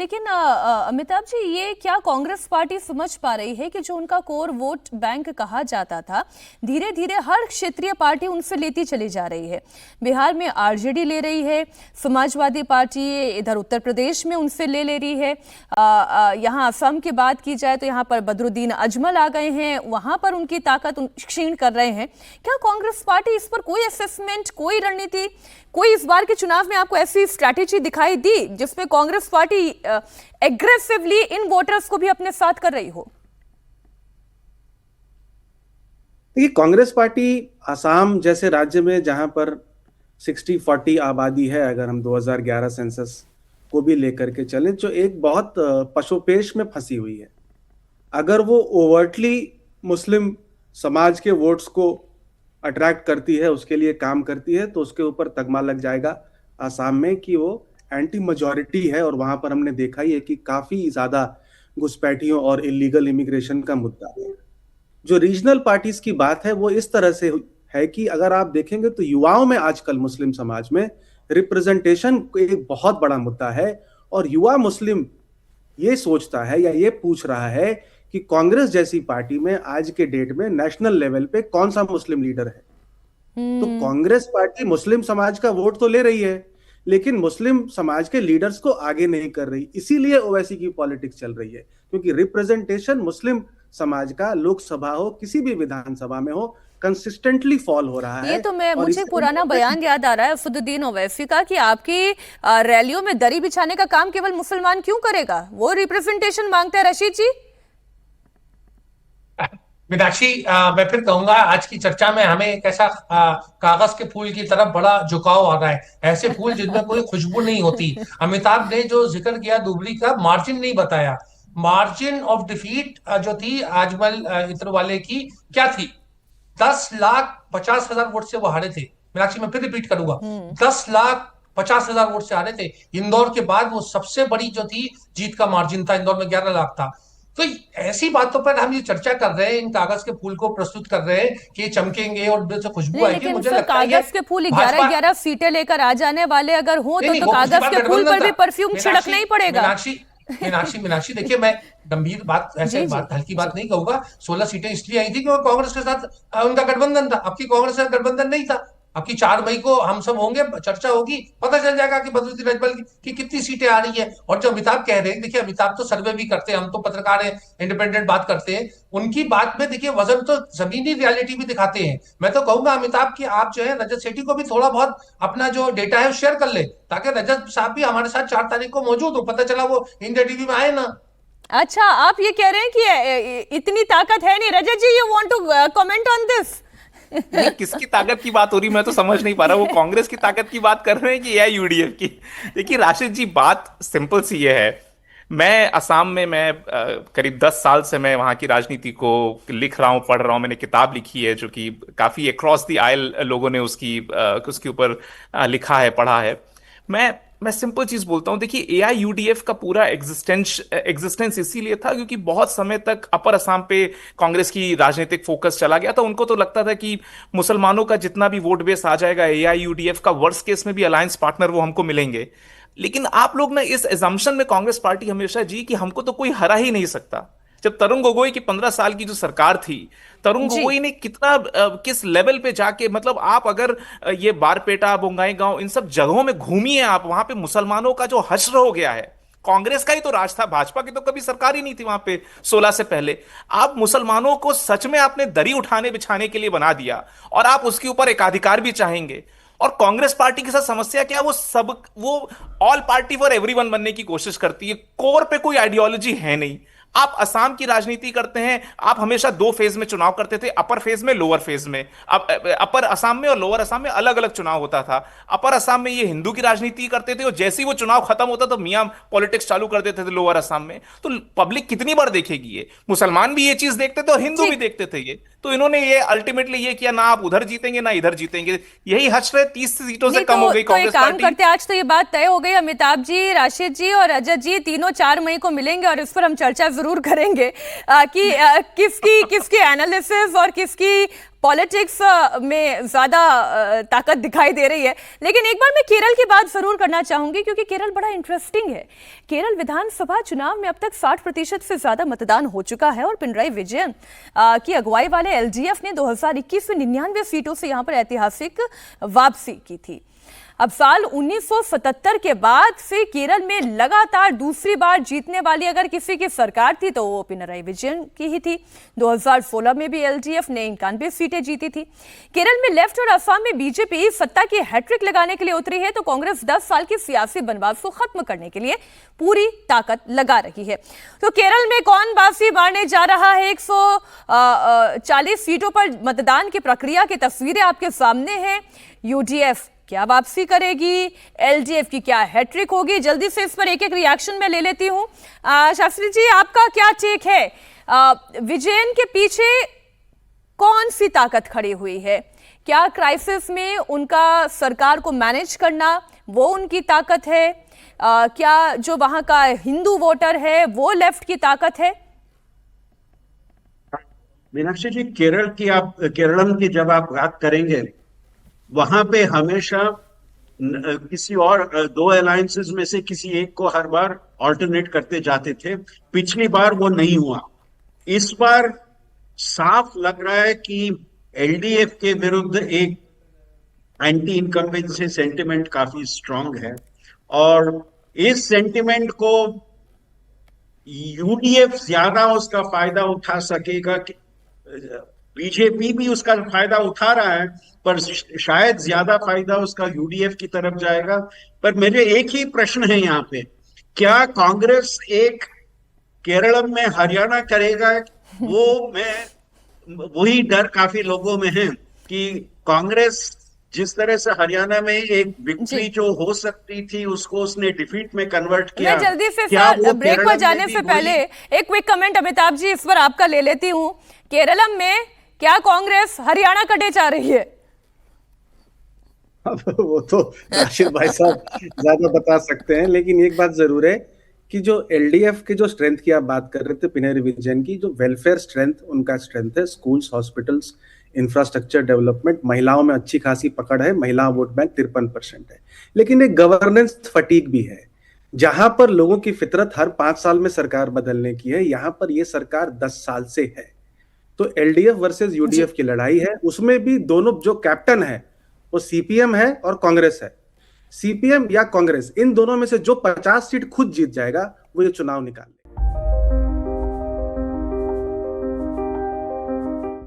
लेकिन अमिताभ जी, ये क्या कांग्रेस पार्टी समझ पा रही है कि जो उनका कोर वोट बैंक कहा जाता था, धीरे धीरे हर क्षेत्रीय पार्टी उनसे लेती चली जा रही है। बिहार में आरजेडी ले रही है, समाजवादी पार्टी इधर उत्तर प्रदेश में उनसे ले रही है। यहाँ असम की बात की जाए तो यहाँ पर बदरुद्दीन अजमल आ गए हैं, वहां पर उनकी ताकत क्षीण कर रहे हैं। क्या कांग्रेस पार्टी इस पर कोई असेसमेंट, कोई रणनीति, कोई इस बार के चुनाव में आपको ऐसी स्ट्रैटेजी दिखाई दी जिसमें कांग्रेस पार्टी एग्रेसिवली इन वोटर्स को भी अपने साथ कर रही हो? देखिए, कांग्रेस पार्टी असम जैसे राज्य में जहां पर 60-40 आबादी है, अगर हम 2011 सेंसस को भी लेकर के चलें, जो एक बहुत पशोपेश में फंसी हुई है। अगर वो ओवर्टली मुस्लिम समाज के वोट्स को अट्रैक्ट करती है, उसके लिए काम करती है, तो उसके ऊपर तगमा लग जाएगा आसाम में कि वो एंटी मेजॉरिटी है। और वहां पर हमने देखा ही है कि काफी ज्यादा घुसपैठियों और इलीगल इमिग्रेशन का मुद्दा है। जो रीजनल पार्टीज की बात है वो इस तरह से है कि अगर आप देखेंगे तो युवाओं में आजकल मुस्लिम समाज में रिप्रेजेंटेशन एक बहुत बड़ा मुद्दा है। और युवा मुस्लिम ये सोचता है या ये पूछ रहा है कि कांग्रेस जैसी पार्टी में आज के डेट में नेशनल लेवल पे कौन सा मुस्लिम लीडर है। तो कांग्रेस पार्टी मुस्लिम समाज का वोट तो ले रही है, लेकिन मुस्लिम समाज के लीडर्स को आगे नहीं कर रही। इसीलिए ओवैसी की पॉलिटिक्स चल रही है, क्योंकि रिप्रेजेंटेशन मुस्लिम समाज का लोकसभा हो, किसी भी विधानसभा में हो, कंसिस्टेंटली फॉल हो रहा है। ये तो मुझे पुराना बयान याद आ रहा है असदुद्दीन ओवैसी का कि आपकी रैलियों में दरी बिछाने का काम केवल मुसलमान क्यों करेगा, वो रिप्रेजेंटेशन मांगते हैं। रशीद जी। मीनाक्षी, मैं फिर कहूंगा आज की चर्चा में हमें एक ऐसा कागज के फूल की तरफ बड़ा झुकाव आ रहा है, ऐसे फूल जिनमें कोई खुशबू नहीं होती। अमिताभ ने जो जिक्र किया दुबली का, मार्जिन नहीं बताया। मार्जिन ऑफ डिफीट जो थी अजमल इत्र वाले की क्या थी, 10,50,000 वोट से वो हारे थे। मीनाक्षी, मैं फिर रिपीट करूंगा, 10,50,000 वोट से हारे थे। इंदौर के बाद वो सबसे बड़ी जो थी जीत का मार्जिन था, इंदौर में 11 लाख था। तो ऐसी बातों पर हम ये चर्चा कर रहे हैं, इन कागज के फूल को प्रस्तुत कर रहे हैं कि ये चमकेंगे और उनसे खुशबू आएगी। मुझे लगता है कागज के फूल 11-11 सीटें लेकर आ जाने वाले अगर हो तो कागज के फूल पर भी परफ्यूम छिड़कना ही पड़ेगा। मीनाक्षी देखिए, मैं गंभीर बात, ऐसे बात, हल्की बात नहीं कहूंगा। 16 सीटें इसलिए आई थी क्योंकि कांग्रेस के साथ उनका गठबंधन था। अब की कांग्रेस का गठबंधन नहीं था। अब की 4 मई को हम सब होंगे, चर्चा होगी, पता चल जाएगा कि बदरुद्दीन अजमल की कितनी सीटें आ रही है। और जो अमिताभ कह रहे हैं, देखिए अमिताभ तो सर्वे भी करते हैं, हम तो पत्रकार हैं, इंडिपेंडेंट बात करते हैं। उनकी बात में देखिए वजन तो जमीनी रियलिटी भी दिखाते हैं। मैं तो कहूंगा अमिताभ की आप जो है रजत सेठी को भी थोड़ा बहुत अपना जो डेटा है शेयर कर ले, ताकि रजत साहब भी हमारे साथ 4 तारीख को मौजूद हो। पता चला वो इंडिया टीवी में आए ना। अच्छा, आप ये कह रहे हैं कि इतनी ताकत है नहीं। Rajat ji, you want to comment on this? नहीं, किसकी ताकत की बात हो रही मैं तो समझ नहीं पा रहा। वो कांग्रेस की ताकत की बात कर रहे हैं कि एआईयूडीएफ की? देखिए राशिद जी, बात सिंपल सी ये है। मैं असम में करीब 10 साल से मैं वहाँ की राजनीति को लिख रहा हूँ, पढ़ रहा हूँ। मैंने किताब लिखी है जो कि काफ़ी अक्रॉस द आयल लोगों ने उसके ऊपर लिखा है, पढ़ा है। मैं सिंपल चीज बोलता हूं। देखिए एआईयूडीएफ का पूरा एग्जिस्टेंस इसीलिए था क्योंकि बहुत समय तक अपर असम पे कांग्रेस की राजनीतिक फोकस चला गया था। उनको तो लगता था कि मुसलमानों का जितना भी वोट बेस आ जाएगा, एआईयूडीएफ का वर्स्ट केस में भी अलायंस पार्टनर वो हमको मिलेंगे। लेकिन आप लोग ना इस एजम्पशन में कांग्रेस पार्टी हमेशा जी कि हमको तो कोई हरा ही नहीं सकता। जब तरुण गोगोई की 15 साल की जो सरकार थी, तरुण गोगोई ने कितना किस लेवल पे जाके, मतलब आप अगर ये बारपेटा, बोंगाई गांव, इन सब जगहों में घूमिए आप, वहां पे मुसलमानों का जो हश्र हो गया है। कांग्रेस का ही तो राज था, भाजपा की तो कभी सरकार ही नहीं थी वहां पे 16 से पहले। आप मुसलमानों को सच में आपने दरी उठाने बिछाने के लिए बना दिया और आप उसके ऊपर एकाधिकार भी चाहेंगे। और कांग्रेस पार्टी के साथ समस्या क्या, वो ऑल पार्टी फॉर एवरीवन बनने की कोशिश करती है। कोर पे कोई आइडियोलॉजी है नहीं। आप असम की राजनीति करते हैं, आप हमेशा 2 फेज में चुनाव करते थे, अपर फेज में, लोअर फेज में। अब अपर असम में और लोअर असम में अलग अलग चुनाव होता था। अपर असम में ये हिंदू की राजनीति करते थे और जैसे ही वो चुनाव खत्म होता तो मियां पॉलिटिक्स चालू कर देते थे लोअर असम में। तो पब्लिक कितनी बार देखेगी ये? मुसलमान भी ये चीज देखते थे और हिंदू भी देखते थे ये। तो इन्होंने ये अल्टीमेटली ये किया, ना आप उधर जीतेंगे ना इधर जीतेंगे। यही हश्र 30 सीटों से कम हो गई कांग्रेस पार्टी। करते आज तो ये बात तय हो गई। अमिताभ जी, राशिद जी और रजत जी तीनों 4 मई को मिलेंगे और इस पर हम चर्चा जरूर करेंगे कि किसकी एनालिसिस और किसकी पॉलिटिक्स में ज्यादा ताकत दिखाई दे रही है। लेकिन एक बार मैं केरल की बात जरूर करना चाहूंगी, क्योंकि केरल बड़ा इंटरेस्टिंग है। केरल विधानसभा चुनाव में अब तक 60% से ज्यादा मतदान हो चुका है और पिनराई विजयन की अगुवाई वाले एलडीएफ ने 2021 में 99 सीटों से यहां पर ऐतिहासिक वापसी की थी। अब साल 1977 के बाद से केरल में लगातार दूसरी बार जीतने वाली अगर किसी की सरकार थी तो वो पिनराई विजयन की ही थी। 2016 में भी एलडीएफ ने 91 सीटें जीती थी। केरल में लेफ्ट और असम में बीजेपी सत्ता की हैट्रिक लगाने के लिए उतरी है, तो कांग्रेस 10 साल की सियासी बनवास को खत्म करने के लिए पूरी ताकत लगा रही है। तो केरल में कौन बाजी मारने जा रहा है? 140 सीटों पर मतदान की प्रक्रिया की तस्वीरें आपके सामने हैं। यूडीएफ क्या वापसी करेगी, एलडीएफ की क्या हैट्रिक होगी? जल्दी से इस पर एक एक रिएक्शन में ले लेती हूं। शास्त्री जी, आपका क्या टेक है? विजयन के पीछे कौन सी ताकत खड़ी हुई है? क्या क्राइसिस में उनका सरकार को मैनेज करना वो उनकी ताकत है? क्या जो वहां का हिंदू वोटर है वो लेफ्ट की ताकत है? मीनाक्षी जी, केरलम की जब आप बात करेंगे, वहां पे हमेशा किसी और दो अलायंसेस में से किसी एक को हर बार ऑल्टरनेट करते जाते थे। पिछली बार वो नहीं हुआ। इस बार साफ लग रहा है कि एलडीएफ के विरुद्ध एक एंटी इनकम्बेंसी सेंटिमेंट काफी स्ट्रांग है, और इस सेंटिमेंट को यूडीएफ ज्यादा उसका फायदा उठा सकेगा। बीजेपी भी उसका फायदा उठा रहा है, पर शायद ज्यादा फायदा उसका यूडीएफ की तरफ जाएगा। पर मेरे एक ही प्रश्न है यहाँ पे, क्या कांग्रेस एक केरल में हरियाणा करेगा? वही डर काफी लोगों में है कि कांग्रेस जिस तरह से हरियाणा में एक विक्ट्री जो हो सकती थी उसको उसने डिफीट में कन्वर्ट किया। मैं जल्दी से सर ब्रेक पर जाने से पहले एक क्विक कमेंट अमिताभ जी इस पर आपका ले लेती हूँ। केरलम में क्या कांग्रेस हरियाणा कटे जा रही है? वो तो राशिद भाई साहब ज्यादा बता सकते हैं, लेकिन एक बात जरूर है कि जो एलडीएफ के जो स्ट्रेंथ की आप बात कर रहे थे, पिनराई विजयन की जो वेलफेयर स्ट्रेंथ, उनका स्ट्रेंथ है स्कूल्स, हॉस्पिटल्स, इंफ्रास्ट्रक्चर डेवलपमेंट, महिलाओं में अच्छी खासी पकड़ है, महिला वोट बैंक 53% है। लेकिन एक गवर्नेंस फटीग भी है। जहां पर लोगों की फितरत हर 5 साल में सरकार बदलने की है, यहां पर यह सरकार 10 साल से है। तो एलडीएफ वर्सेस यूडीएफ की लड़ाई है। उसमें भी दोनों जो कैप्टन है वो सीपीएम है और कांग्रेस है। सीपीएम या कांग्रेस, इन दोनों में से जो 50 सीट खुद जीत जाएगा वो ये चुनाव निकाल